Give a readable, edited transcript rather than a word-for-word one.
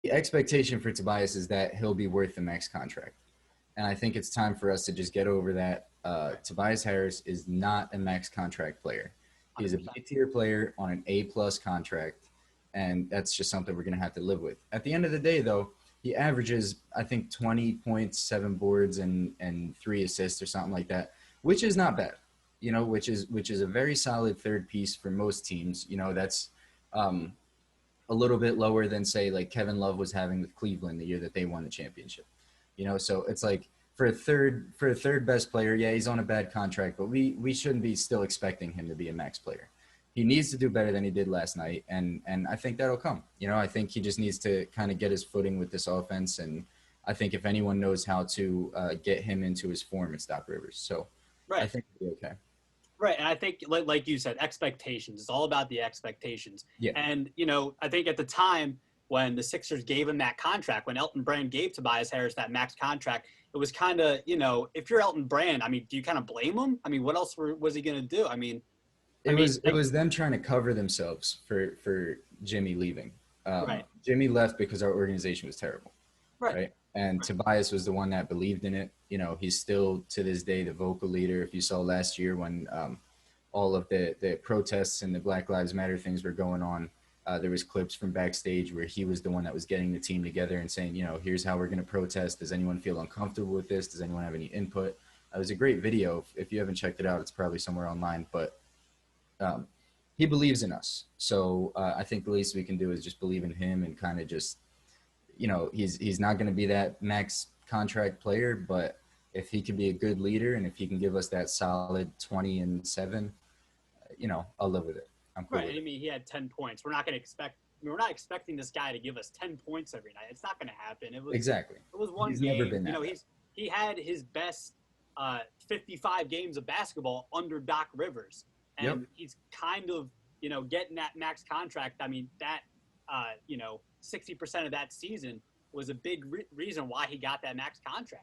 the expectation for Tobias is that he'll be worth the max contract. And I think it's time for us to just get over that. Tobias Harris is not a max contract player. He's a 100%. B tier player on an A plus contract, and that's just something we're going to have to live with. At the end of the day, though, he averages I think 20 points, 7 boards, and 3 assists or something like that, which is not bad. Which is a very solid third piece for most teams. That's um, a little bit lower than say like Kevin Love was having with Cleveland the year that they won the championship. So it's like for a third best player, yeah, he's on a bad contract, but we shouldn't be still expecting him to be a max player. He needs to do better than he did last night, and I think that'll come. I think he just needs to kind of get his footing with this offense, and I think if anyone knows how to get him into his form, it's Doc Rivers. So I Right. think it'll be okay. Right. And I think, like you said, expectations. It's all about the expectations. Yeah, And, I think at the time when the Sixers gave him that contract, when Elton Brand gave Tobias Harris that max contract, it was kind of, if you're Elton Brand, I mean, do you kind of blame him? I mean, what else was he going to do? it was it was them trying to cover themselves for Jimmy leaving. Right. Jimmy left because our organization was terrible, Right. right? And Tobias was the one that believed in it. He's still to this day the vocal leader. If you saw last year when all of the protests and the Black Lives Matter things were going on, there was clips from backstage where he was the one that was getting the team together and saying, here's how we're going to protest. Does anyone feel uncomfortable with this? Does anyone have any input? It was a great video. If you haven't checked it out, it's probably somewhere online. But um, he believes in us. So I think the least we can do is just believe in him and kind of just, he's not going to be that max contract player, but if he can be a good leader and if he can give us that solid 20 and 7, I'll live with it. I'm cool Right. with I it. mean, he had 10 points. We're not going to expect. We're not expecting this guy to give us 10 points every night. It's not going to happen. It was. Exactly. It was one He's never game. been that bad. He had his best 55 games of basketball under Doc Rivers, Yep. and he's kind of getting that max contract. I mean that 60% of that season was a big reason why he got that max contract.